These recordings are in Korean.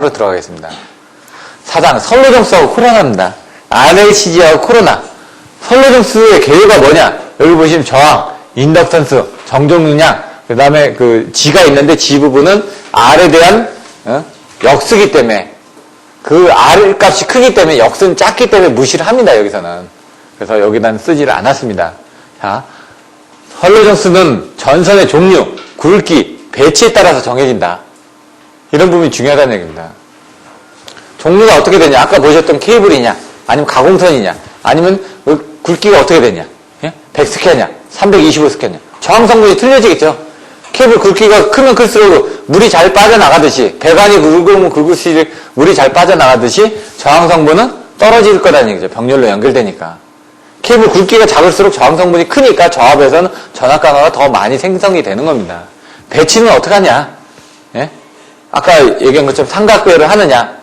앞으로 들어가겠습니다. 4장, 선로정수하고 코로나입니다. RLCG하고 코로나. 선로정수의 개요가 뭐냐? 여기 보시면 저항, 인덕턴스, 정정능량, 그 다음에 그 G가 있는데 G 부분은 R에 대한 역수기 때문에 그 R 값이 크기 때문에 역수는 작기 때문에 무시를 합니다, 여기서는. 그래서 여기다는 쓰지를 않았습니다. 자, 선로정수는 전선의 종류, 굵기, 배치에 따라서 정해진다. 이런 부분이 중요하다는 얘기입니다. 종류가 어떻게 되냐? 아까 보셨던 케이블이냐? 아니면 가공선이냐? 아니면 굵기가 어떻게 되냐? 100스퀘어냐? 325스퀘어냐? 저항 성분이 틀려지겠죠? 케이블 굵기가 크면 클수록 물이 잘 빠져나가듯이, 배관이 굵으면 굵을수록 물이 잘 빠져나가듯이 저항 성분은 떨어질 거라는 얘기죠. 병렬로 연결되니까. 케이블 굵기가 작을수록 저항 성분이 크니까 저압에서는 전압 강화가 더 많이 생성이 되는 겁니다. 배치는 어떻게 하냐? 예? 아까 얘기한 것처럼 삼각배열을 하느냐?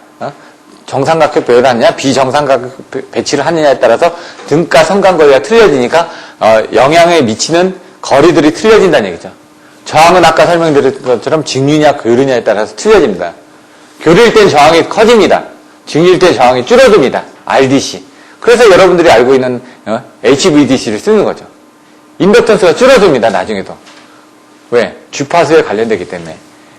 정삼각형 배열을 하느냐? 비정삼각형 배치를 하느냐에 따라서 등가 성간 거리가 틀려지니까 영향에 미치는 거리들이 틀려진다는 얘기죠. 저항은 아까 설명드린 것처럼 직류냐 교류냐에 따라서 틀려집니다. 교류일 땐 저항이 커집니다. 직류일 땐 저항이 줄어듭니다. RDC. 그래서 여러분들이 알고 있는 HVDC를 쓰는 거죠. 인덕턴스가 줄어듭니다. 나중에도. 왜? 주파수에 관련되기 때문에.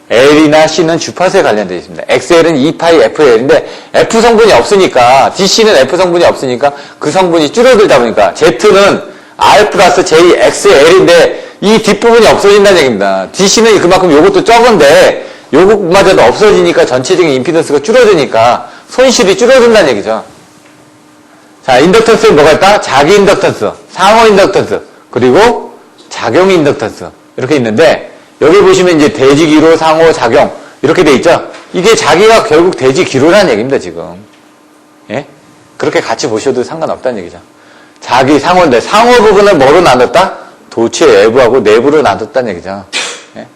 L이나 C는 주파수에 관련되어 있습니다. XL은 2파이 FL인데 F 성분이 없으니까, DC는 F 성분이 없으니까 그 성분이 줄어들다 보니까 Z는 R 플러스 J, XL인데 이 뒷부분이 없어진다는 얘기입니다. DC는 그만큼 요것도 적은데 요것마저도 없어지니까 전체적인 임피던스가 줄어드니까 손실이 줄어든다는 얘기죠. 자, 인덕턴스는 뭐가 있다? 자기 인덕턴스, 상호 인덕턴스, 그리고 작용 인덕턴스 이렇게 있는데 여기 보시면 이제 대지기로, 상호, 작용 이렇게 돼 있죠. 이게 자기가 결국 대지기로라는 얘기입니다. 지금. 예? 그렇게 같이 보셔도 상관없다는 얘기죠. 자기 상호인데 상호 부분을 뭐로 나눴다? 도체 외부하고 내부로 나눴다는 얘기죠. 예?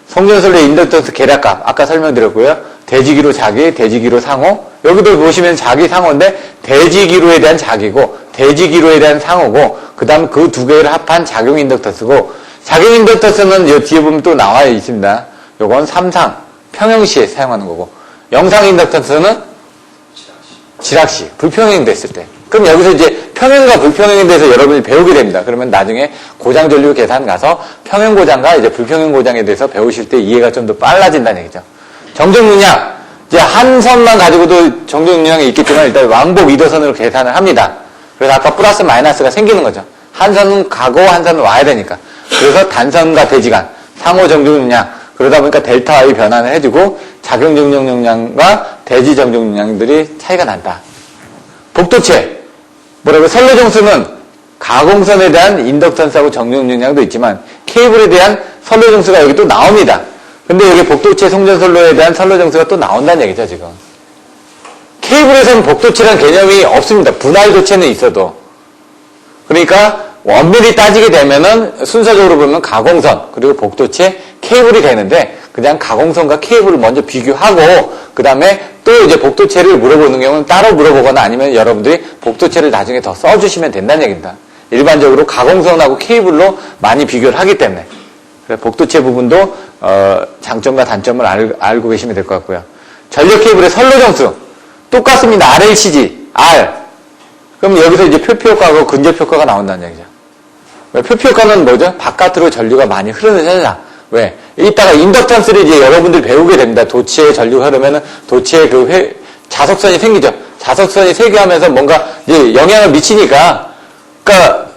성전설의 인덕턴스 계략값 아까 설명드렸고요. 대지기로 자기, 대지기로 상호. 여기도 보시면 자기 상호인데 대지기로에 대한 자기고 대지기로에 대한 상호고 그 다음 그 두 개를 합한 작용 인덕턴스고 작용 인덕턴스는 이 뒤에 보면 또 나와 있습니다. 요건 삼상, 평형시에 사용하는 거고 영상 인덕턴스는 지락시, 불평행 됐을 때. 그럼 여기서 이제 평행과 불평행에 대해서 여러분이 배우게 됩니다. 그러면 나중에 고장 전류 계산 가서 평행 고장과 이제 불평행 고장에 대해서 배우실 때 이해가 좀 더 빨라진다는 얘기죠. 정정능량, 이제 한 선만 가지고도 정정능량이 있겠지만 일단 왕복 2도선으로 계산을 합니다. 그래서 아까 플러스 마이너스가 생기는 거죠. 한 선은 가고 한 선은 와야 되니까. 그래서 단선과 대지간, 상호 정정능량, 그러다 보니까 델타 I 변환을 해주고 작용 정정능량과 대지 정정능량들이 차이가 난다. 복도체, 뭐라고 선로정수는 가공선에 대한 인덕턴스하고 정정능량도 있지만 케이블에 대한 선로정수가 여기 또 나옵니다. 근데 여기 복도체 송전선로에 대한 선로정수가 또 나온다는 얘기죠, 지금. 케이블에서는 복도체라는 개념이 없습니다. 분할 도체는 있어도. 그러니까 엄밀히 따지게 되면은 순서적으로 보면 가공선 그리고 복도체 케이블이 되는데 그냥 가공선과 케이블을 먼저 비교하고 그 다음에 또 이제 복도체를 물어보는 경우는 따로 물어보거나 아니면 여러분들이 복도체를 나중에 더 써주시면 된다는 얘기입니다. 일반적으로 가공선하고 케이블로 많이 비교를 하기 때문에 그래서 복도체 부분도 장점과 단점을 알고 계시면 될 것 같고요. 전력 케이블의 선로정수 똑같습니다. RLCG, R. 그럼 여기서 이제 표피효과하고 근접효과가 나온다는 얘기죠. 표피효과는 뭐죠? 바깥으로 전류가 많이 흐르는 현상. 왜? 이따가 인덕턴스를 이제 여러분들이 배우게 됩니다. 도체에 전류가 흐르면은 도체에 자석선이 생기죠. 자석선이 세개하면서 뭔가 이제 영향을 미치니까, 그러니까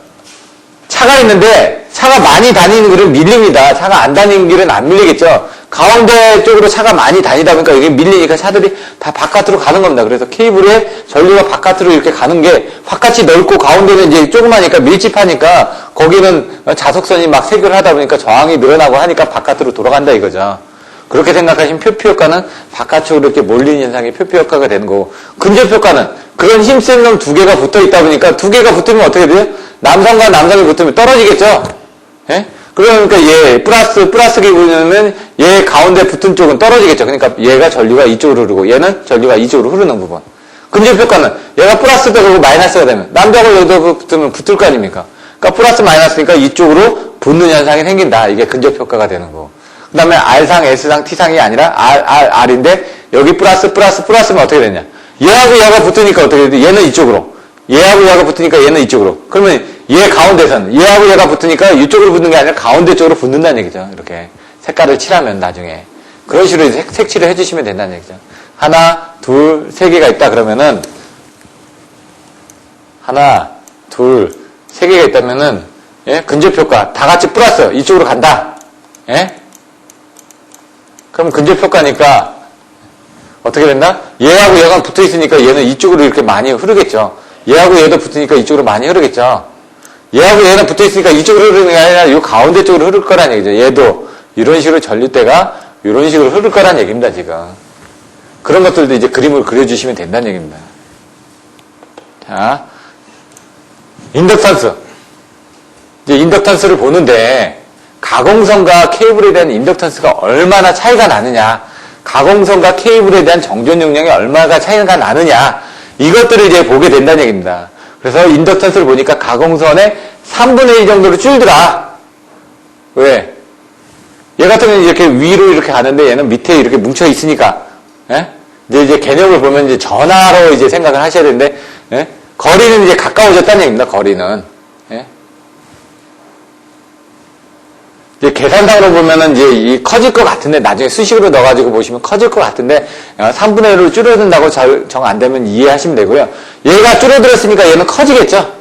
차가 있는데 차가 많이 다니는 길은 밀립니다. 차가 안 다니는 길은 안 밀리겠죠. 가운데 쪽으로 차가 많이 다니다 보니까 이게 밀리니까 차들이 다 바깥으로 가는 겁니다. 그래서 케이블에 전류가 바깥으로 이렇게 가는 게 바깥이 넓고 가운데는 이제 조그마니까 밀집하니까 거기는 자석선이 막 세교를 하다 보니까 저항이 늘어나고 하니까 바깥으로 돌아간다 이거죠. 그렇게 생각하시면 표피효과는 바깥쪽으로 이렇게 몰리는 현상이 표피효과가 되는 거고 근접효과는 그런 힘센 놈 두 개가 붙어 있다 보니까 두 개가 붙으면 어떻게 돼요? 남성과 남성이 붙으면 떨어지겠죠? 예? 그러니까 얘 플러스 기분은 얘 가운데 붙은 쪽은 떨어지겠죠. 그러니까 얘가 전류가 이쪽으로 흐르고 얘는 전류가 이쪽으로 흐르는 부분. 근접효과는 얘가 플러스가 되고 마이너스가 되면 남자가 여기다 붙으면 붙을 거 아닙니까? 그러니까 플러스 마이너스니까 이쪽으로 붙는 현상이 생긴다. 이게 근접효과가 되는 거고. 그 다음에 R상, S상, T상이 아니라 R인데 여기 플러스면 어떻게 되냐. 얘하고 얘가 붙으니까 어떻게 돼? 얘는 이쪽으로. 얘하고 얘가 붙으니까 얘는 이쪽으로. 그러면 얘 가운데선 얘하고 얘가 붙으니까 이쪽으로 붙는 게 아니라 가운데 쪽으로 붙는다는 얘기죠. 이렇게 색깔을 칠하면 나중에. 그런 식으로 색칠을 해주시면 된다는 얘기죠. 하나, 둘, 세 개가 있다 그러면은 하나, 둘, 세 개가 있다면은 예? 근접효과 다 같이 플러스 이쪽으로 간다. 예? 그럼 근접효과니까 어떻게 된다? 얘하고 얘가 붙어 있으니까 얘는 이쪽으로 이렇게 많이 흐르겠죠. 얘하고 얘도 붙으니까 이쪽으로 많이 흐르겠죠. 얘하고 얘는 붙어 있으니까 이쪽으로 흐르는 게 아니라 이 가운데 쪽으로 흐를 거란 얘기죠. 얘도 이런 식으로 전류대가 이런 식으로 흐를 거란 얘기입니다, 지금. 그런 것들도 이제 그림을 그려주시면 된다는 얘기입니다. 자, 인덕턴스. 이제 인덕턴스를 보는데, 가공선과 케이블에 대한 인덕턴스가 얼마나 차이가 나느냐, 가공선과 케이블에 대한 정전 용량이 얼마나 차이가 나느냐, 이것들을 이제 보게 된다는 얘기입니다. 그래서 인덕턴스를 보니까 가공선의 3분의 1 정도로 줄더라. 왜? 얘 같은 경우는 이렇게 위로 이렇게 가는데 얘는 밑에 이렇게 뭉쳐 있으니까, 예? 이제 개념을 보면 이제 전하로 이제 생각을 하셔야 되는데, 예? 거리는 이제 가까워졌다는 얘기입니다, 거리는. 예? 이제 계산상으로 보면은 이제 이 커질 것 같은데, 나중에 수식으로 넣어가지고 보시면 커질 것 같은데, 3분의 1로 줄어든다고 정 안 되면 이해하시면 되고요. 얘가 줄어들었으니까 얘는 커지겠죠?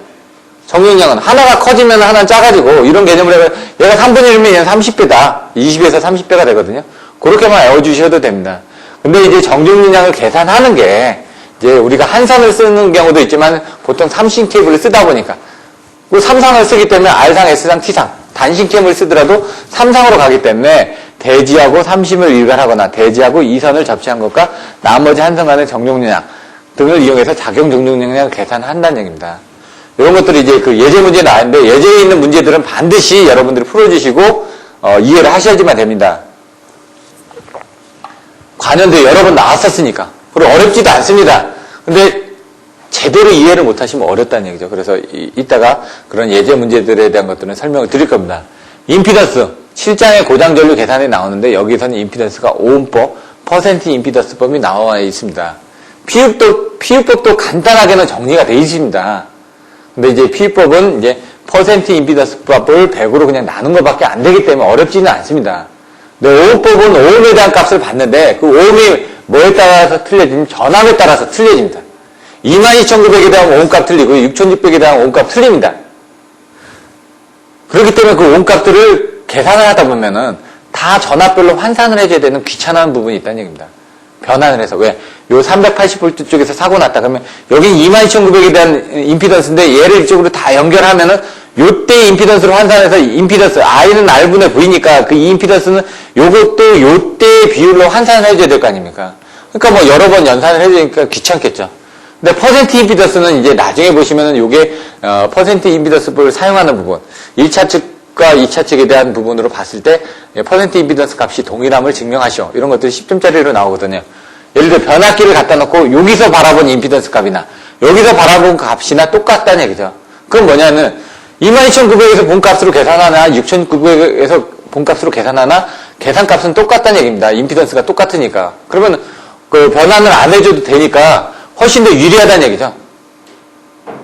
정용량은. 하나가 커지면 하나는 작아지고, 이런 개념을 해서 얘가 3분의 1이면 얘는 30배다. 20에서 30배가 되거든요. 그렇게만 외워주셔도 됩니다. 근데 이제 정정용량을 계산하는 게, 이제 우리가 한산을 쓰는 경우도 있지만, 보통 삼신 케이블을 쓰다 보니까, 그 삼상을 쓰기 때문에 R상, S상, T상, 단신 케이블을 쓰더라도 삼상으로 가기 때문에, 대지하고 삼심을 일관하거나, 대지하고 이선을 접시한 것과 나머지 한선 간의 정정용량 등을 이용해서 작용 정정용량을 계산한다는 얘기입니다. 이런 것들이 이제 그 예제 문제에 나왔는데, 예제에 있는 문제들은 반드시 여러분들이 풀어주시고, 이해를 하셔야지만 됩니다. 관연도 여러 번 나왔었으니까. 그리고 어렵지도 않습니다. 근데 제대로 이해를 못하시면 어렵다는 얘기죠. 그래서 이따가 그런 예제 문제들에 대한 것들은 설명을 드릴 겁니다. 임피던스, 7장의 고장전류 계산에 나오는데 여기서는 임피던스가 오음법, 퍼센트 임피던스법이 나와 있습니다. 피흡법도 간단하게는 정리가 되어 있습니다. 근데 이제 피흡법은 이제 퍼센트 임피던스법을 100으로 그냥 나눈 것밖에 안 되기 때문에 어렵지는 않습니다. 근데 오음법은 오음에 대한 값을 봤는데 그 오음이 뭐에 따라서 틀려지면 전압에 따라서 틀려집니다. 22,900에 대한 오음값 틀리고 6,600에 대한 오음값 틀립니다. 그렇기 때문에 그 오음값들을 계산을 하다 보면은 다 전압별로 환산을 해줘야 되는 귀찮은 부분이 있다는 얘기입니다. 변환을 해서. 왜? 요 380V 쪽에서 사고 났다 그러면 여긴 22,900에 대한 임피던스인데 얘를 이쪽으로 다 연결하면은 요때 임피던스로 환산해서 임피던스 I는 R분의 V니까 그 임피던스는 요것도 요때 비율로 환산을 해줘야 될 거 아닙니까? 그러니까 뭐 여러 번 연산을 해주니까 귀찮겠죠. 근데 퍼센트 임피던스는 이제 나중에 보시면은 요게 퍼센트 임피던스법을 사용하는 부분 1차 측과 2차 측에 대한 부분으로 봤을 때 퍼센트 임피던스 값이 동일함을 증명하시오. 이런 것들이 10점짜리로 나오거든요. 예를 들어 변압기를 갖다 놓고 여기서 바라본 임피던스 값이나 여기서 바라본 값이나 똑같다는 얘기죠. 그건 뭐냐면 22,900에서 본값으로 계산하나 6,900에서 본값으로 계산하나 계산값은 똑같다는 얘기입니다. 임피던스가 똑같으니까. 그러면 그 변환을 안 해줘도 되니까 훨씬 더 유리하다는 얘기죠.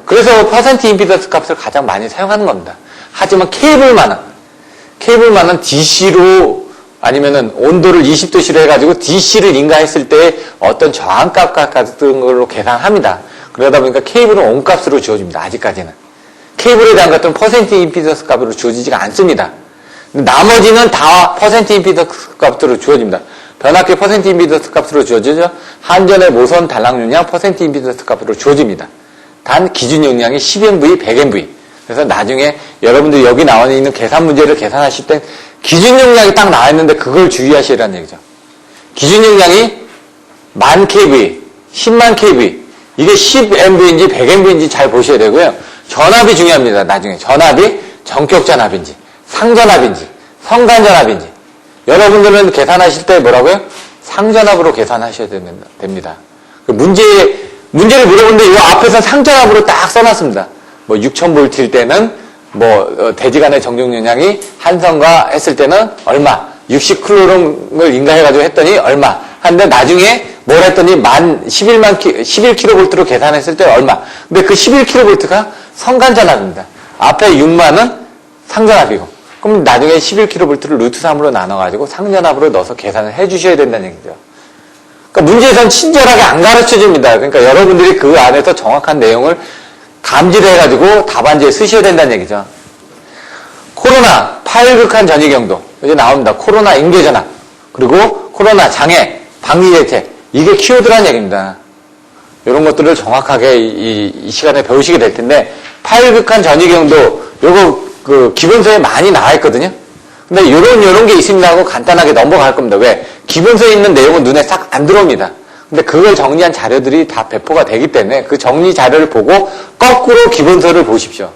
그래서 퍼센트 임피던스 값을 가장 많이 사용하는 겁니다. 하지만 케이블만은 DC로 아니면은 온도를 20도씨로 해가지고 DC를 인가했을 때 어떤 저항값 같은 걸로 계산합니다. 그러다 보니까 케이블은 온값으로 주어집니다. 아직까지는. 케이블에 대한 것들은 퍼센트 임피던스 값으로 주어지지가 않습니다. 나머지는 다 퍼센트 임피던스 값으로 주어집니다. 변압기 퍼센트 임피던스 값으로 주어지죠. 한전의 모선 단락 용량 퍼센트 임피던스 값으로 주어집니다. 단 기준 용량이 10MV, 100MV. 그래서 나중에 여러분들 여기 나와 있는 계산 문제를 계산하실 땐 기준 용량이 딱 나와 있는데 그걸 주의하시라는 얘기죠. 기준 용량이 10,000kV, 100,000 kV. 이게 10MV인지 100MV인지 잘 보셔야 되고요. 전압이 중요합니다. 나중에 전압이 전격 전압인지 상전압인지 성간전압인지 여러분들은 계산하실 때 뭐라고요? 상전압으로 계산하셔야 됩니다. 그 문제를 물어보는데 이 앞에서 상전압으로 딱 써놨습니다. 뭐 6,000V일 때는 뭐 대지간의 정정 용량이 한선과 했을 때는 얼마 60클로름을 인가해가지고 했더니 얼마 한데 나중에 뭘 했더니 11kV로 계산했을 때 얼마. 근데 그 11kV가 성간전압입니다. 앞에 6만은 상전압이고. 그럼 나중에 11kV를 루트 3으로 나눠가지고 상전압으로 넣어서 계산을 해주셔야 된다는 얘기죠. 그러니까 문제에선 친절하게 안 가르쳐 줍니다. 그러니까 여러분들이 그 안에서 정확한 내용을 감지를 해가지고 답안지에 쓰셔야 된다는 얘기죠. 코로나, 파일극한 전이경도. 이제 나옵니다. 코로나 인계전압. 그리고 코로나 장애, 방지대책. 이게 키워드란 얘기입니다. 이런 것들을 정확하게 이 시간에 배우시게 될 텐데, 파일극한 전이경도 요거 그 기본서에 많이 나와 있거든요. 근데 요런 게 있습니다 하고 간단하게 넘어갈 겁니다. 왜? 기본서에 있는 내용은 눈에 싹 안 들어옵니다. 근데 그걸 정리한 자료들이 다 배포가 되기 때문에 그 정리 자료를 보고 거꾸로 기본서를 보십시오.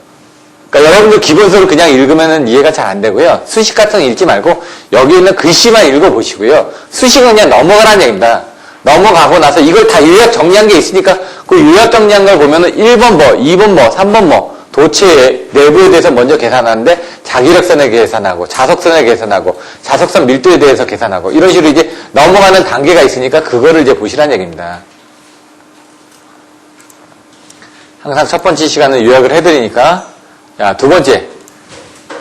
그러니까 여러분들 기본서를 그냥 읽으면 이해가 잘 안 되고요. 수식 같은 거 읽지 말고 여기 있는 글씨만 읽어보시고요. 수식은 그냥 넘어가라는 얘기입니다. 넘어가고 나서 이걸 다 요약 정리한 게 있으니까 그 요약 정리한 걸 보면은 1번 뭐, 2번 뭐, 3번 뭐 도체 내부에 대해서 먼저 계산하는데 자기력선에 계산하고 자석선에 계산하고 자석선 밀도에 대해서 계산하고 이런 식으로 이제 넘어가는 단계가 있으니까 그거를 이제 보시라는 얘기입니다. 항상 첫 번째 시간은 요약을 해드리니까 자, 두 번째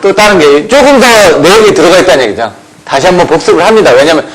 또 다른 게 조금 더 내용이 들어가 있다는 얘기죠. 다시 한번 복습을 합니다. 왜냐하면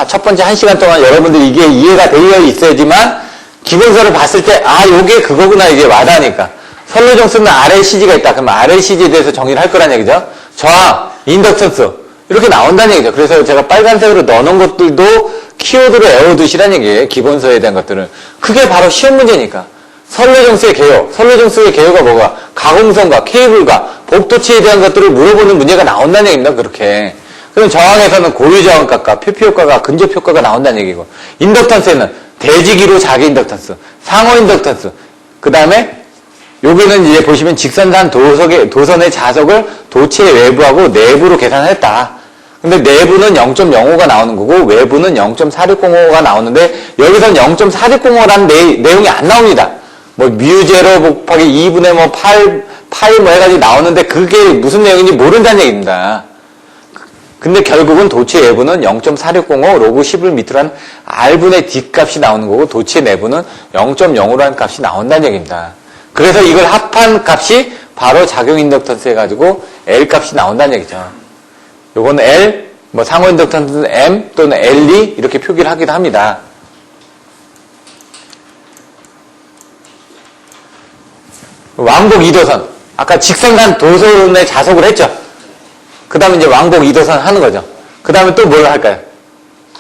첫 번째 1시간 동안 여러분들이 이게 이해가 되어 있어야지만 기본서를 봤을 때 요게 그거구나 이게 와닿으니까. 선로정수는 RLCG가 있다. 그러면 RLCG에 대해서 정의를 할 거란 얘기죠. 저항, 인덕턴스 이렇게 나온다는 얘기죠. 그래서 제가 빨간색으로 넣어놓은 것들도 키워드로 외워두시란 얘기예요. 기본서에 대한 것들은. 그게 바로 시험 문제니까. 선로정수의 개요. 선로정수의 개요가 뭐가? 가공선과 케이블과 복도체에 대한 것들을 물어보는 문제가 나온다는 얘기입니다. 그렇게. 그럼 저항에서는 고유저항값과 표피효과가 근접효과가 나온다는 얘기고, 인덕턴스에는 대지기로 자기 인덕턴스, 상호 인덕턴스, 그 다음에 여기는 이제 보시면 직선상 도선의 자석을 도체 외부하고 내부로 계산했다. 근데 내부는 0.05가 나오는 거고 외부는 0.4605가 나오는데 여기선 0.4605라는 내용이 안 나옵니다. 뭐 뮤제로 곱하기 2분의 뭐 8 뭐 해가지고 나오는데 그게 무슨 내용인지 모른다는 얘기입니다. 근데 결국은 도체 외부는 0.4605 로그 10m라는 R분의 D 값이 나오는 거고 도체 내부는 0.05라는 값이 나온다는 얘기입니다. 그래서 이걸 합한 값이 바로 작용 인덕턴스 해가지고 L 값이 나온다는 얘기죠. 요거는 L, 뭐 상호 인덕턴스는 M 또는 LE 이렇게 표기를 하기도 합니다. 왕복 2도선. 아까 직선간 도선에 자석을 했죠. 그 다음에 이제 왕복 2도선 하는 거죠. 그 다음에 또 뭘 할까요?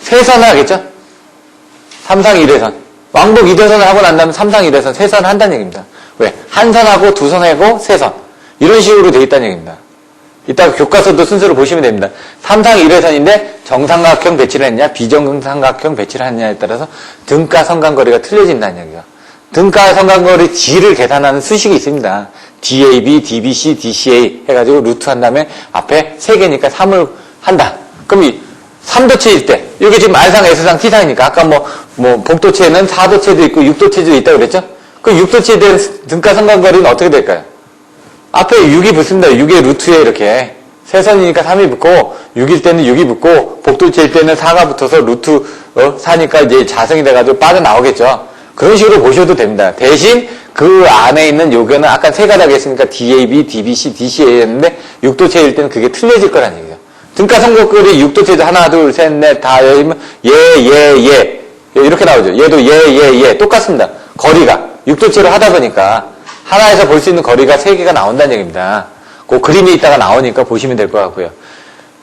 세선을 하겠죠? 3상 1회선. 왕복 2도선을 하고 난 다음에 3상 1회선, 세선을 한다는 얘기입니다. 왜? 한 선하고 두 선하고 세 선. 이런 식으로 돼 있다는 얘기입니다. 이따가 교과서도 순서를 보시면 됩니다. 3상 1회선인데 정삼각형 배치를 했냐, 비정삼각형 배치를 했냐에 따라서 등가 성간거리가 틀려진다는 얘기죠. 등가 성간거리 D를 계산하는 수식이 있습니다. DAB, DBC, DCA 해가지고 루트 한 다음에 앞에 3개니까 3을 한다. 그럼 이 3도체일 때, 이게 지금 R상, S상, T상이니까 아까 뭐 복도체는 4도체도 있고 6도체도 있다고 그랬죠? 그 6도체에 대한 등가 성간거리는 어떻게 될까요? 앞에 6이 붙습니다. 6의 루트에 이렇게. 세선이니까 3이 붙고, 6일 때는 6이 붙고, 복도체일 때는 4가 붙어서 루트 4니까 이제 자성이 돼가지고 빠져나오겠죠. 그런 식으로 보셔도 됩니다. 대신 그 안에 있는 요거는 아까 세 가닥 했으니까 DAB, DBC, DCA였는데 6도체일 때는 그게 틀려질 거라는 얘기죠. 등가 성간거리 6도체도 하나, 둘, 셋, 넷, 다 열리면 얘 이렇게 나오죠. 얘도 얘 똑같습니다. 거리가 6도체로 하다 보니까 하나에서 볼 수 있는 거리가 3개가 나온다는 얘기입니다. 그 그림이 있다가 나오니까 보시면 될 것 같고요.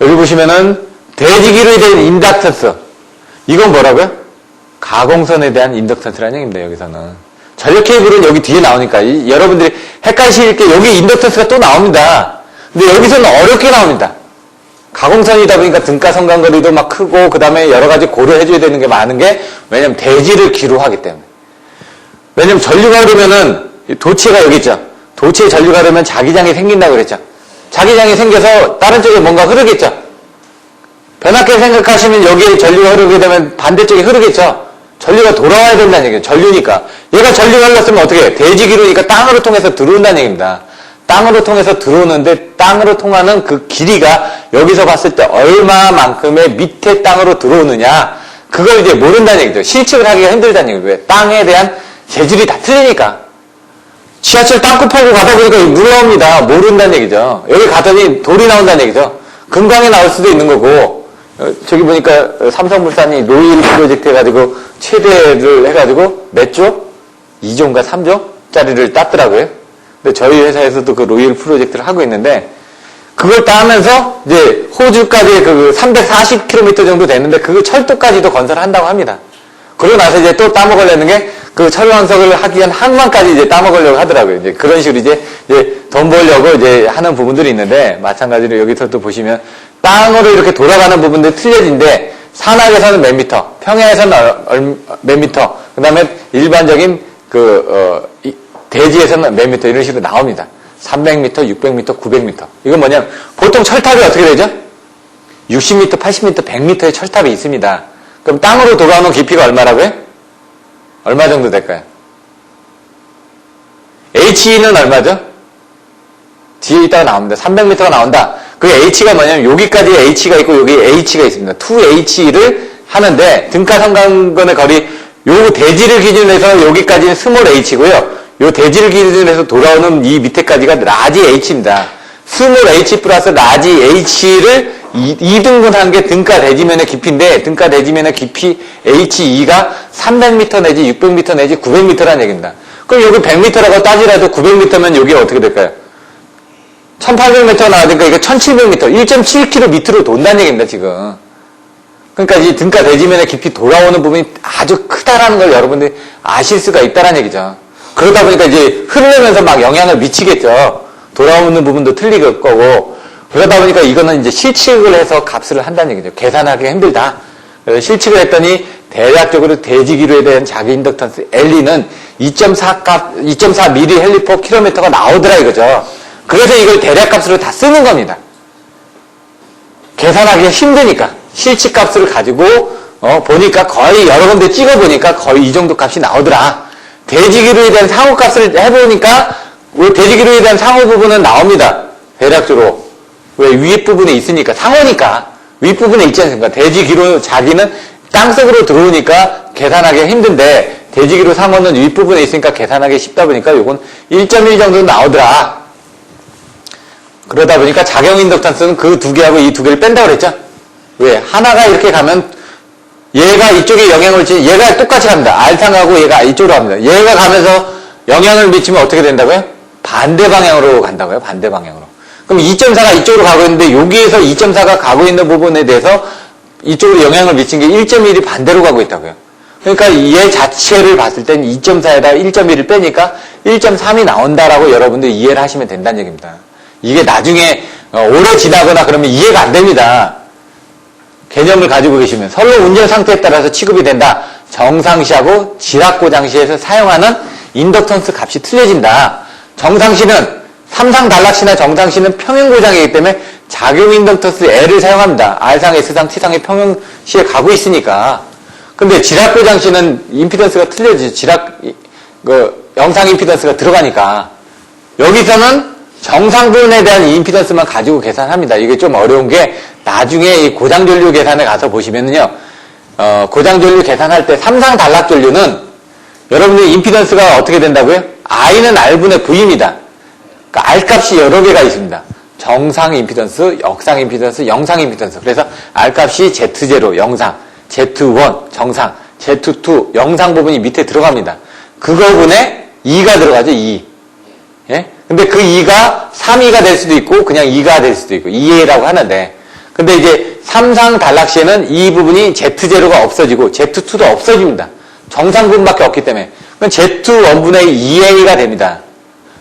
여기 보시면은 대지기로에 대한 인덕턴스. 이건 뭐라고요? 가공선에 대한 인덕턴스라는 얘기입니다. 여기서는. 전력 케이블은 여기 뒤에 나오니까 여러분들이 헷갈리실 게 여기 인덕턴스가 또 나옵니다. 근데 여기서는 어렵게 나옵니다. 가공선이다 보니까 등가 성간거리도 막 크고 그 다음에 여러 가지 고려해줘야 되는 게 많은 게 왜냐면 대지를 기로하기 때문에. 왜냐면 전류가 흐르면은 도체가 여기 있죠. 도체에 전류가 흐르면 자기장이 생긴다고 그랬죠. 자기장이 생겨서 다른 쪽에 뭔가 흐르겠죠. 변압기 생각하시면 여기에 전류가 흐르게 되면 반대쪽에 흐르겠죠. 전류가 돌아와야 된다는 얘기예요. 전류니까. 얘가 전류가 흘렀으면 어떻게 해요? 대지기로니까 땅으로 통해서 들어온다는 얘기입니다. 땅으로 통해서 들어오는데 땅으로 통하는 그 길이가 여기서 봤을 때 얼마만큼의 밑에 땅으로 들어오느냐 그걸 이제 모른다는 얘기죠. 실측을 하기가 힘들다는 얘기죠. 왜? 땅에 대한 재질이 다 틀리니까. 지하철 땅끝 파고 가다 보니까 물 나옵니다. 모른다는 얘기죠. 여기 가더니 돌이 나온다는 얘기죠. 금강에 나올 수도 있는 거고, 저기 보니까 삼성물산이 노일 프로젝트 해가지고 최대를 해가지고 몇 조? 2조인가 3조짜리를 땄더라고요. 근데 저희 회사에서도 그 로일 프로젝트를 하고 있는데, 그걸 따면서 이제 호주까지 그 340km 정도 되는데 그 철도까지도 건설한다고 합니다. 그러고 나서 이제 또 따먹으려는 게 그 철왕석을 하기 위한 항만까지 이제 따먹으려고 하더라고요. 이제 그런 식으로 이제 돈 벌려고 이제 하는 부분들이 있는데, 마찬가지로 여기서도 보시면 땅으로 이렇게 돌아가는 부분들이 틀려진데, 산악에서는 몇 미터, 평야에서는 몇 미터, 그 다음에 일반적인 대지에서는 몇 미터 이런 식으로 나옵니다. 300m, 600m, 900m. 이건 뭐냐면, 보통 철탑이 어떻게 되죠? 60m, 80m, 100m의 철탑이 있습니다. 그럼 땅으로 돌아오는 깊이가 얼마라고요? 얼마 정도 될까요? H는 얼마죠? 뒤에 있다가 나옵니다. 300m가 나온다. 그 H가 뭐냐면, 여기까지 H가 있고, 여기 H가 있습니다. 2H를 하는데, 등가 성간의 거리, 요 대지를 기준으로 해서 여기까지는 스몰 h고요. 요 대지를 기준으로 해서 돌아오는 이 밑에까지가 라지 h입니다. 스몰 h 플러스 라지 h를 2등분한 게 등가 대지면의 깊이인데, 등가 대지면의 깊이 h2가 300m 내지 600m 내지 900m라는 얘기입니다. 그럼 여기 100m라고 따지라도 900m면 여기가 어떻게 될까요? 1800m가 나와니까 이거 1700m, 1.7km 밑으로 돈다는 얘기입니다, 지금. 그러니까 이 등가 대지면의 깊이 돌아오는 부분이 아주 크다라는 걸 여러분들이 아실 수가 있다는 얘기죠. 그러다 보니까 이제 흐르면서 막 영향을 미치겠죠. 돌아오는 부분도 틀릴 거고. 그러다 보니까 이거는 이제 실측을 해서 값을 한다는 얘기죠. 계산하기가 힘들다. 실측을 했더니 대략적으로 대지기로에 대한 자기 인덕턴스 Le는 2.4 미리 헬리퍼 킬로미터가 나오더라 이거죠. 그래서 이걸 대략값으로 다 쓰는 겁니다. 계산하기가 힘드니까. 실측값을 가지고 보니까 거의 여러 군데 찍어보니까 거의 이 정도 값이 나오더라. 대지기로에 대한 상호값을 해보니까 대지기로에 대한 상호 부분은 나옵니다. 대략적으로. 왜? 윗부분에 있으니까. 상호니까. 윗부분에 있지 않습니까? 대지기로 자기는 땅속으로 들어오니까 계산하기가 힘든데, 대지기로 상호는 윗부분에 있으니까 계산하기 쉽다 보니까 요건 1.1 정도 나오더라. 그러다 보니까 작용 인덕턴스는 그 두 개하고 이 두 개를 뺀다고 그랬죠? 왜? 하나가 이렇게 가면 얘가 이쪽에 영향을 주지, 얘가 똑같이 갑니다. 알상하고 얘가 이쪽으로 갑니다. 얘가 가면서 영향을 미치면 어떻게 된다고요? 반대 방향으로 간다고요. 반대 방향으로. 그럼 2.4가 이쪽으로 가고 있는데 여기에서 2.4가 가고 있는 부분에 대해서 이쪽으로 영향을 미친 게 1.1이 반대로 가고 있다고요. 그러니까 얘 자체를 봤을 땐 2.4에다가 1.1을 빼니까 1.3이 나온다라고 여러분들이 이해를 하시면 된다는 얘기입니다. 이게 나중에 오래 지나거나 그러면 이해가 안 됩니다. 개념을 가지고 계시면 선로 운전 상태에 따라서 취급이 된다. 정상시하고 지락고장시에서 사용하는 인덕턴스 값이 틀려진다. 정상시는 삼상 단락시나 정상시는 평행고장이기 때문에 작용 인덕턴스 L을 사용합니다. R상, S상, T상의 평행시에 가고 있으니까. 근데 지락고장시는 임피던스가 틀려지죠. 영상 임피던스가 들어가니까. 여기서는 정상분에 대한 임피던스만 가지고 계산합니다. 이게 좀 어려운 게 나중에 이 고장전류 계산에 가서 보시면은요, 고장전류 계산할 때 삼상 단락전류는 여러분들 임피던스가 어떻게 된다고요? I는 R분의 V입니다. 그러니까 R 값이 여러 개가 있습니다. 정상 임피던스, 역상 임피던스, 영상 임피던스. 그래서 R 값이 Z0, 영상, Z1, 정상, Z2, 영상 부분이 밑에 들어갑니다. 그거분에 2가 들어가죠, 2. 예? 근데 그 2가 3E가 될 수도 있고, 그냥 2가 될 수도 있고, 2A라고 하는데, 근데 이제 삼상 단락시에는 이 부분이 Z0가 없어지고, Z2도 없어집니다. 정상 부분밖에 없기 때문에. 그럼 Z1분의 2A가 됩니다.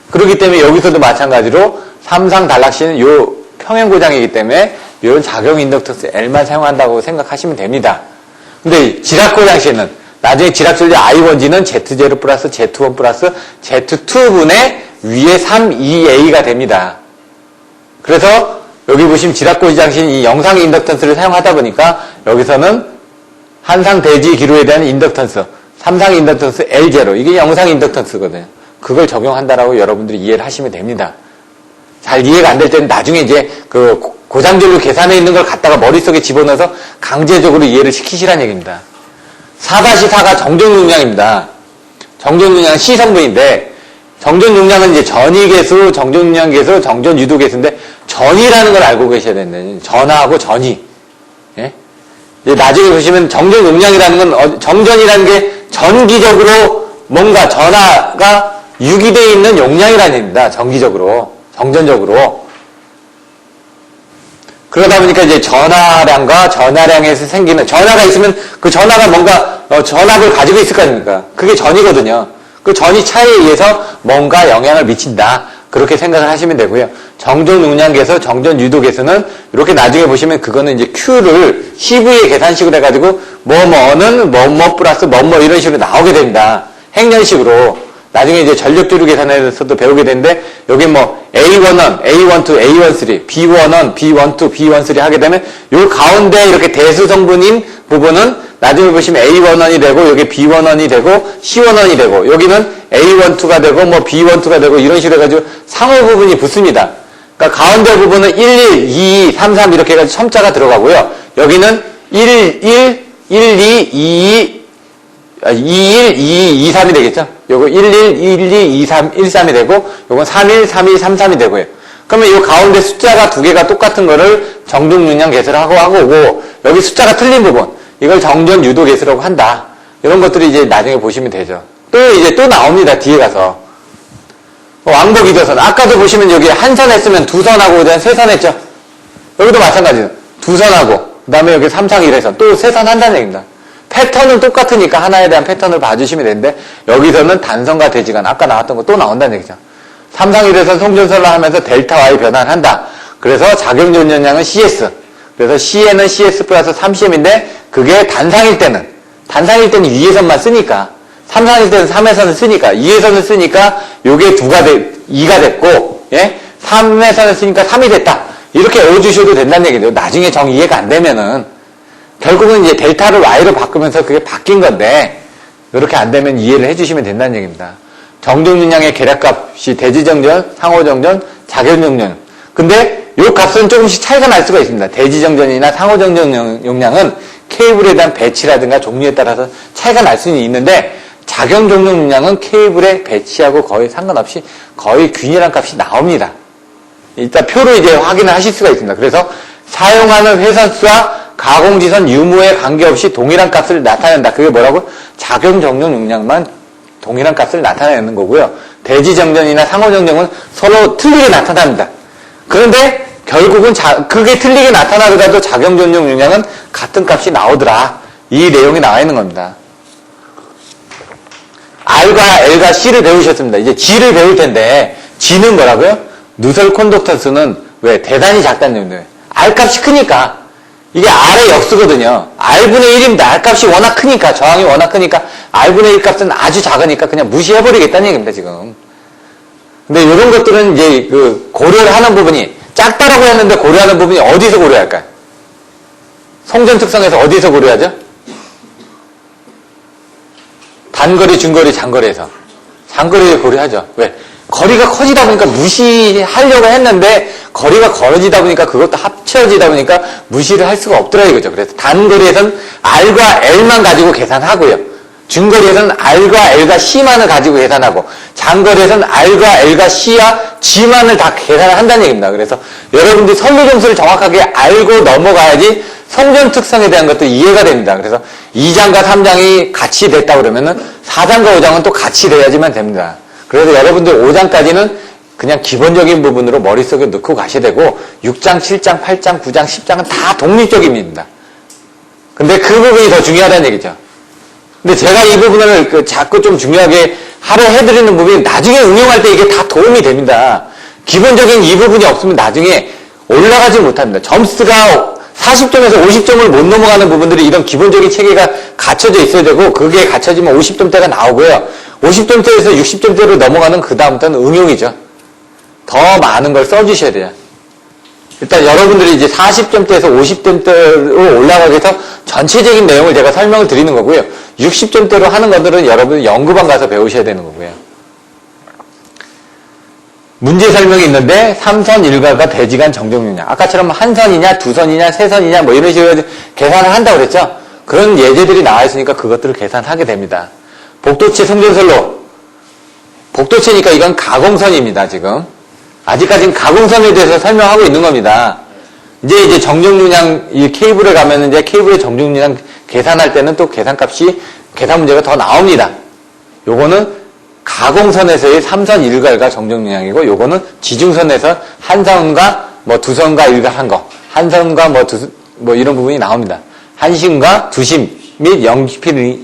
그렇기 때문에 여기서도 마찬가지로 삼상 단락시는 요 평행고장이기 때문에 이런 작용 인덕턴스 L만 사용한다고 생각하시면 됩니다. 근데 지락고장시에는 나중에 지락전류 I1G는 Z0 플러스 Z1 플러스 Z2분의 위에 3EA가 됩니다. 그래서 여기 보시면 지락고장시는 이 영상 인덕턴스를 사용하다 보니까 여기서는 한상 대지 기로에 대한 인덕턴스, 삼상 인덕턴스 L0, 이게 영상 인덕턴스거든요. 그걸 적용한다라고 여러분들이 이해를 하시면 됩니다. 잘 이해가 안 될 때는 나중에 이제 그 고장전류 계산에 있는 걸 갖다가 머릿속에 집어넣어서 강제적으로 이해를 시키시라는 얘기입니다. 4-4가 정전용량입니다. 정전용량 C 성분인데, 정전용량은 이제 전이계수, 정전용량계수, 정전유도계수인데, 전이라는 걸 알고 계셔야 된다. 전하고 전이. 예? 이제 나중에 보시면 정전용량이라는 건, 정전이라는 게 전기적으로 뭔가 전하가 유기되어 있는 용량이라는 얘기입니다. 정기적으로. 정전적으로. 그러다 보니까 이제 전하량과 전하량에서 생기는, 전하가 있으면 그 전하가 뭔가 전압을 가지고 있을 거 아닙니까? 그게 전이거든요. 그 전이 차이에 의해서 뭔가 영향을 미친다. 그렇게 생각을 하시면 되고요. 정전 용량계수, 정전 유도계수는 이렇게 나중에 보시면 그거는 이제 Q를 CV의 계산식으로 해가지고 뭐뭐는 뭐뭐 플러스 뭐뭐 이런 식으로 나오게 됩니다. 행렬식으로. 나중에 이제 전력조류 계산에서도 배우게 되는데, 여기 뭐, A11, A12, A13, B11, B12, B13 하게 되면, 요 가운데 이렇게 대수 성분인 부분은 나중에 보시면 A11이 되고, 여기 B11이 되고, C11이 되고, 여기는 A12가 되고, 뭐 B12가 되고, 이런 식으로 해가지고 상호 부분이 붙습니다. 그러니까 가운데 부분은 11, 22, 33 이렇게 해가지고 첨자가 들어가고요. 여기는 11, 12, 22, 21, 22, 23이 되겠죠? 요거 11, 12, 23, 13이 되고, 요건 31, 32, 33이 되고요. 그러면 이 가운데 숫자가 두 개가 똑같은 거를 정전용량 계수를 하고, 여기 숫자가 틀린 부분, 이걸 정전 유도 계수라고 한다. 이런 것들이 이제 나중에 보시면 되죠. 또 나옵니다. 뒤에 가서. 왕복 이도선. 아까도 보시면 여기 한 선 했으면 두 선하고 그다음에 세 선 했죠? 여기도 마찬가지예요. 두 선하고, 그 다음에 여기 3, 4, 1에서 또 세 선 한다는 얘기입니다. 패턴은 똑같으니까 하나에 대한 패턴을 봐주시면 되는데, 여기서는 단선과 대지간, 아까 나왔던 거 또 나온다는 얘기죠. 3, 4, 1에서 송전설로 하면서 델타 Y 변환을 한다. 그래서 작용전연량은 CS. 그래서 C에는 CS 플러스 3CM인데, 그게 단상일 때는 위에선만 쓰니까, 3, 4일 때는 3에서는 쓰니까, 2에서는 쓰니까, 요게 2가 됐고, 예? 3에서는 쓰니까 3이 됐다. 이렇게 외워주셔도 된다는 얘기죠. 나중에 정 이해가 안 되면은, 결국은 이제 델타를 Y로 바꾸면서 그게 바뀐 건데, 이렇게 안 되면 이해를 해주시면 된다는 얘기입니다. 정전용량의 계략값이 대지정전, 상호정전, 자결정전. 근데 이 값은 조금씩 차이가 날 수가 있습니다. 대지정전이나 상호정전 용량은 케이블에 대한 배치라든가 종류에 따라서 차이가 날 수는 있는데, 자경정전 용량은 케이블의 배치하고 거의 상관없이 거의 균일한 값이 나옵니다. 일단 표로 이제 확인을 하실 수가 있습니다. 그래서 사용하는 회선수와 가공지선 유무에 관계없이 동일한 값을 나타낸다. 그게 뭐라고? 작용정전 용량만 동일한 값을 나타내는 거고요. 대지정전이나 상호정전은 서로 틀리게 나타납니다. 그런데 결국은 그게 틀리게 나타나더라도 작용전전 용량은 같은 값이 나오더라. 이 내용이 나와 있는 겁니다. R과 L과 C를 배우셨습니다. 이제 G를 배울 텐데, G는 뭐라고요? 누설 콘덕턴스는 왜? 대단히 작다는 얘기예요. R 값이 크니까. 이게 R의 역수거든요. R분의 1입니다. R 값이 워낙 크니까, 저항이 워낙 크니까, R분의 1 값은 아주 작으니까 그냥 무시해버리겠다는 얘기입니다, 지금. 근데 이런 것들은 이제 고려를 하는 부분이, 작다라고 했는데 고려하는 부분이 어디서 고려할까요? 송전 특성에서 어디서 고려하죠? 단거리, 중거리, 장거리에서. 장거리에 고려하죠. 왜? 거리가 커지다 보니까 무시하려고 했는데, 거리가 걸어지다 보니까 그것도 합쳐지다 보니까 무시를 할 수가 없더라 이거죠. 그래서 단거리에서는 R과 L만 가지고 계산하고요. 중거리에서는 R과 L과 C만을 가지고 계산하고, 장거리에서는 R과 L과 C와 G만을 다 계산을 한다는 얘기입니다. 그래서 여러분들이 선로 점수를 정확하게 알고 넘어가야지 성전 특성에 대한 것도 이해가 됩니다. 그래서 2장과 3장이 같이 됐다 그러면은 4장과 5장은 또 같이 돼야지만 됩니다. 그래서 여러분들 5장까지는 그냥 기본적인 부분으로 머릿속에 넣고 가셔야 되고, 6장, 7장, 8장, 9장, 10장은 다 독립적입니다. 근데 그 부분이 더 중요하다는 얘기죠. 근데 제가 이 부분을 자꾸 좀 중요하게 하려 해드리는 부분이 나중에 응용할 때 이게 다 도움이 됩니다. 기본적인 이 부분이 없으면 나중에 올라가지 못합니다. 점수가 40점에서 50점을 못 넘어가는 부분들이 이런 기본적인 체계가 갖춰져 있어야 되고, 그게 갖춰지면 50점대가 나오고요. 50점대에서 60점대로 넘어가는 그 다음부터는 응용이죠. 더 많은 걸 써주셔야 돼요. 일단 여러분들이 이제 40점대에서 50점대로 올라가기 위해서 전체적인 내용을 제가 설명을 드리는 거고요. 60점대로 하는 것들은 여러분 연구반 가서 배우셔야 되는 거고요. 문제 설명이 있는데 3선 일괄과 대지간 정정용량. 아까처럼 한 선이냐, 두 선이냐, 세 선이냐 뭐 이런 식으로 계산을 한다고 그랬죠. 그런 예제들이 나와 있으니까 그것들을 계산하게 됩니다. 복도체 송전선로. 복도체니까 이건 가공선입니다, 지금. 아직까지는 가공선에 대해서 설명하고 있는 겁니다. 이제 정정용량, 이 케이블에 가면은 이제 케이블의 정정용량 계산할 때는 또 계산값이, 계산 문제가 더 나옵니다. 요거는 가공선에서의 3선 일괄과 정정용량이고, 요거는 지중선에서 한 선과 뭐 두 선과 일괄한 거, 한 선과 뭐 이런 부분이 나옵니다. 한심과 두심 및 영피를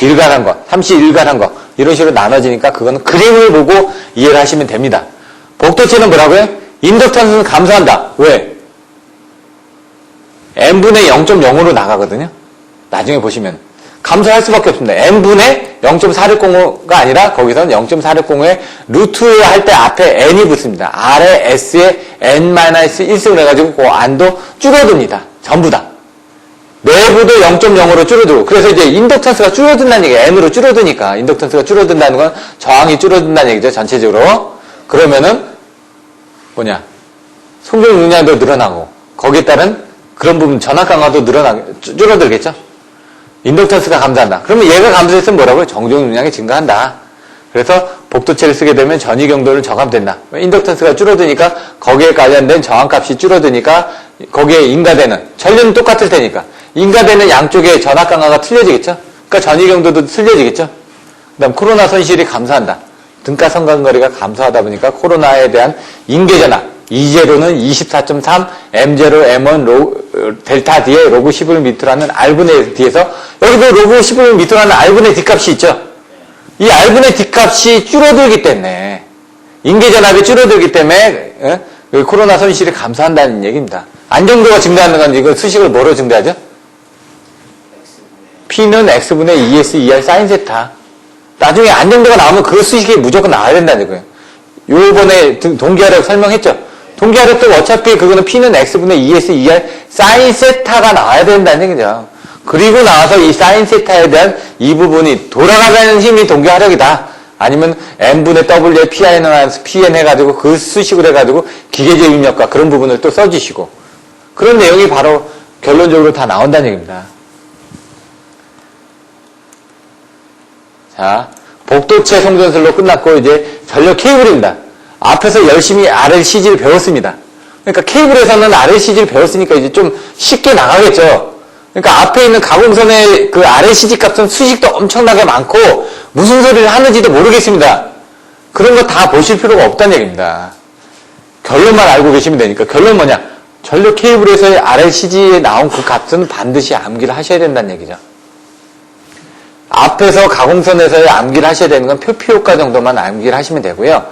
일괄한 거, 삼시 일괄한 거, 이런 식으로 나눠지니까 그거는 그림을 보고 이해를 하시면 됩니다. 복도체는 뭐라고요? 인덕턴스는 감소한다. 왜? n분의 0.0으로 나가거든요. 나중에 보시면. 감소할 수밖에 없습니다. n분의 0.460가 아니라 거기서는 0.460에 루트 할 때 앞에 n이 붙습니다. R에 S에 n-1승을 해가지고 그 안도 줄어듭니다. 전부 다. 내부도 0.0으로 줄어들고. 그래서 이제 인덕턴스가 줄어든다는 얘기예요. n으로 줄어드니까. 인덕턴스가 줄어든다는 건 저항이 줄어든다는 얘기죠. 전체적으로. 그러면은 뭐냐? 송정 용량도 늘어나고 거기에 따른 그런 부분 전압 강화도 줄어들겠죠? 인덕턴스가 감소한다. 그러면 얘가 감소했으면 뭐라고요? 정정 용량이 증가한다. 그래서 복도체를 쓰게 되면 전위 경도를 저감된다. 인덕턴스가 줄어드니까 거기에 관련된 저항값이 줄어드니까 거기에 인가되는 전류는 똑같을 테니까 인가되는 양쪽의 전압 강화가 틀려지겠죠? 그러니까 전위 경도도 틀려지겠죠? 그다음 코로나 손실이 감소한다. 등가 성간거리가 감소하다 보니까 코로나에 대한 인계전압 E0는 24.3, M0, M1, 델타 D에 로그 11m라는 R분의 D에서 여기도 로그 11m라는 R분의 D값이 있죠. 이 R분의 D값이 줄어들기 때문에 인계전압이 줄어들기 때문에 코로나 손실이 감소한다는 얘기입니다. 안정도가 증가하는 건 이거 수식을 뭐로 증가하죠? P는 X분의 ES, ER 사인 세타. 나중에 안정도가 나오면 그 수식이 무조건 나와야 된다는 거예요. 요번에 동기화력 설명했죠. 동기화력도 어차피 그거는 P는 X분의 ES, ER 사인 세타가 나와야 된다는 얘기죠. 그리고 나와서 이 사인 세타에 대한 이 부분이 돌아가는 힘이 동기화력이다. 아니면 N분의 W에 PN 해가지고 그 수식을 해가지고 기계적 입력과 그런 부분을 또 써주시고 그런 내용이 바로 결론적으로 다 나온다는 얘기입니다. 자, 복도체 송전선로 끝났고 이제 전력 케이블입니다. 앞에서 열심히 RLCG를 배웠습니다. 그러니까 케이블에서는 RLCG를 배웠으니까 이제 좀 쉽게 나가겠죠. 그러니까 앞에 있는 가공선의 그 RLCG 값은 수식도 엄청나게 많고 무슨 소리를 하는지도 모르겠습니다. 그런 거 다 보실 필요가 없다는 얘기입니다. 결론만 알고 계시면 되니까. 결론 뭐냐? 전력 케이블에서의 RLCG에 나온 그 값은 반드시 암기를 하셔야 된다는 얘기죠. 앞에서 가공선에서의 암기를 하셔야 되는 건 표피효과 정도만 암기를 하시면 되고요.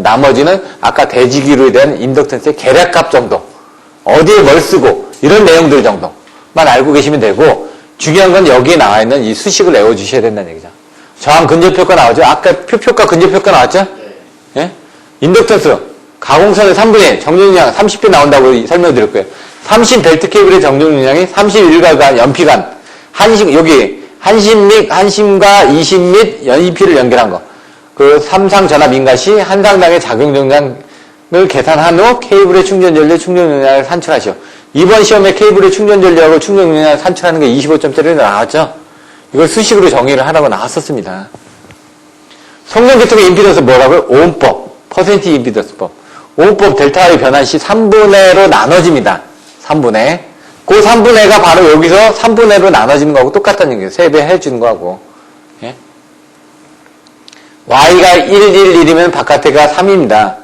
나머지는 아까 대지기로에 대한 인덕턴스의 계략값 정도, 어디에 뭘 쓰고 이런 내용들 정도만 알고 계시면 되고 중요한 건 여기에 나와 있는 이 수식을 외워주셔야 된다는 얘기죠. 저항 근접효과 나오죠? 아까 표피효과 근접효과 나왔죠? 예? 인덕턴스 가공선의 3분의 1 정정용량 30배 나온다고 설명드릴 거예요. 30 벨트 케이블의 정정용량이 31가간 연피간 여기 한심과 20 및 연이피를 연결한 거. 그 삼상 전압 인가 시 한 상당의 작용 용량을 계산한 후 케이블의 충전 전력, 충전 용량을 산출하시오. 이번 시험에 케이블의 충전 전력하고 충전 용량을 산출하는 게 25점짜리 나왔죠? 이걸 수식으로 정의를 하라고 나왔었습니다. 성능 계통의 임피던스 뭐라고요? 오음법, 퍼센트 임피던스법. 오음법 델타의 변환 시 3분의로 나눠집니다. 3분의. 그 3분의가 바로 여기서 3분의로 나눠지는 거하고 똑같다는 얘기예요. 3배 해주는 거하고. 예? y가 1, 1, 1이면 바깥에가 3입니다.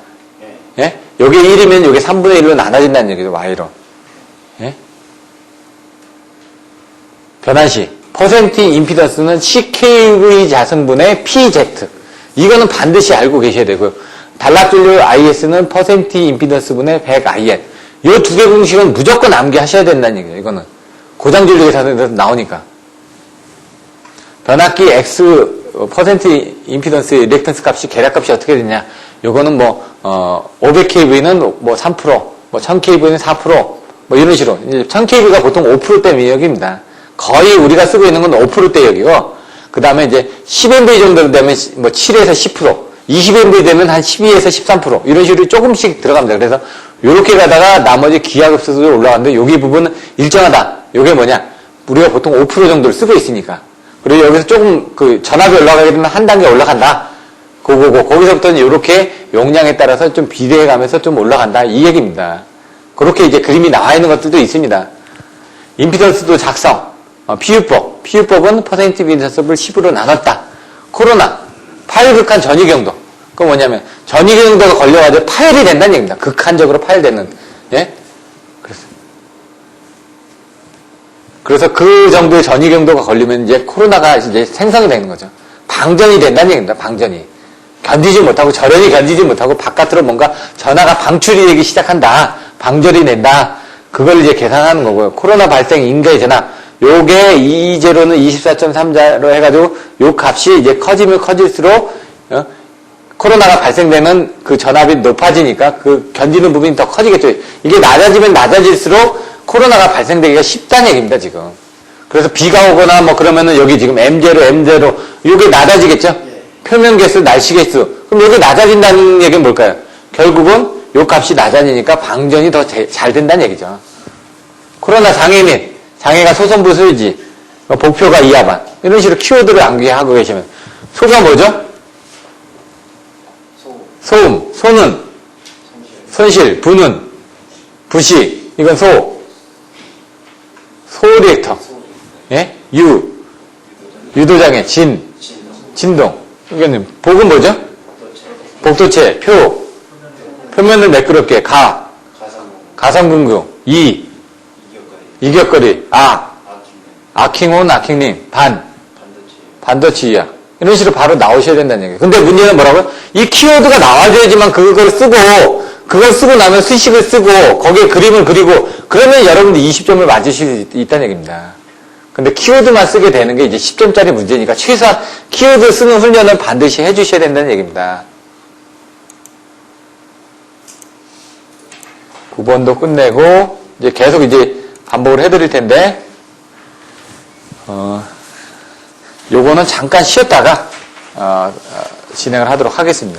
예? 요게 1이면 요게 3분의 1로 나눠진다는 얘기죠. y로. 예? 변환시. 퍼센트 임피던스는 CKV 자승분의 PZ. 이거는 반드시 알고 계셔야 되고요. 단락줄류 IS는 퍼센트 임피던스분의 100IN. 이 두 개 공식은 무조건 암기하셔야 된다는 얘기예요. 이거는 고장줄류에서 나오니까. 변압기 X 퍼센트 임피던스 리액턴스 값이 계략값이 어떻게 되냐? 요거는 500kV는 3%, 1000kV는 4%, 이런 식으로. 1000kV가 보통 5%대 위력입니다. 거의 우리가 쓰고 있는 건 5%대 역이고, 그 다음에 이제 10MV 정도 되면 7에서 10%, 20MV 되면 한 12에서 13%, 이런 식으로 조금씩 들어갑니다. 그래서 요렇게 가다가 나머지 기하급수도 올라가는데 여기 부분은 일정하다. 요게 뭐냐? 우리가 보통 5% 정도를 쓰고 있으니까. 그리고 여기서 조금 그 전압이 올라가게 되면 한 단계 올라간다. 거기서부터는 이렇게 용량에 따라서 좀 비례해 가면서 좀 올라간다. 이 얘기입니다. 그렇게 이제 그림이 나와 있는 것들도 있습니다. 임피던스도 작성, 피유법. 피유법은 퍼센티브 인터셉을 10으로 나눴다. 코로나, 파열 극한 전이 경도. 그건 뭐냐면, 전이 경도가 걸려가지고 파열이 된다는 얘기입니다. 극한적으로 파열되는, 예? 그래서 그 정도의 전이 경도가 걸리면 이제 코로나가 이제 생성이 되는 거죠. 방전이 된다는 얘기입니다. 방전이. 견디지 못하고, 절연히 견디지 못하고, 바깥으로 뭔가 전화가 방출이 되기 시작한다. 방전이 된다. 그걸 이제 계산하는 거고요. 코로나 발생 인가의 전압. 요게 2제로는 24.3자로 해가지고, 요 값이 이제 커지면 커질수록, 코로나가 발생되는 그 전압이 높아지니까 그 견디는 부분이 더 커지겠죠. 이게 낮아지면 낮아질수록 코로나가 발생되기가 쉽다는 얘기입니다, 지금. 그래서 비가 오거나 뭐 그러면은 여기 지금 M0, 요게 낮아지겠죠? 표면 개수, 날씨 개수. 그럼 여기 낮아진다는 얘기는 뭘까요? 결국은 요 값이 낮아지니까 방전이 더 잘 된다는 얘기죠. 코로나 장애 장애가 소선부 소유지, 목표가 이하반. 이런 식으로 키워드를 암기하고 계시면. 소가 뭐죠? 소음, 소는, 손실, 부는, 부시, 이건 소리액터, 예? 유도장애, 진동. 이거는, 복은 뭐죠? 복도체, 표면을 매끄럽게, 가성근교, 이격거리, 아킹온, 아킹님, 반도체 이하. 이런 식으로 바로 나오셔야 된다는 얘기예요. 근데 문제는 뭐라고요? 이 키워드가 나와줘야지만 그걸 쓰고 나면 수식을 쓰고 거기에 그림을 그리고 그러면 여러분들 20점을 맞으실 수 있다는 얘기입니다. 근데 키워드만 쓰게 되는 게 이제 10점짜리 문제니까 최소한 키워드 쓰는 훈련은 반드시 해주셔야 된다는 얘기입니다. 9번도 끝내고 이제 계속 이제 반복을 해드릴 텐데 요거는 잠깐 쉬었다가 진행을 하도록 하겠습니다.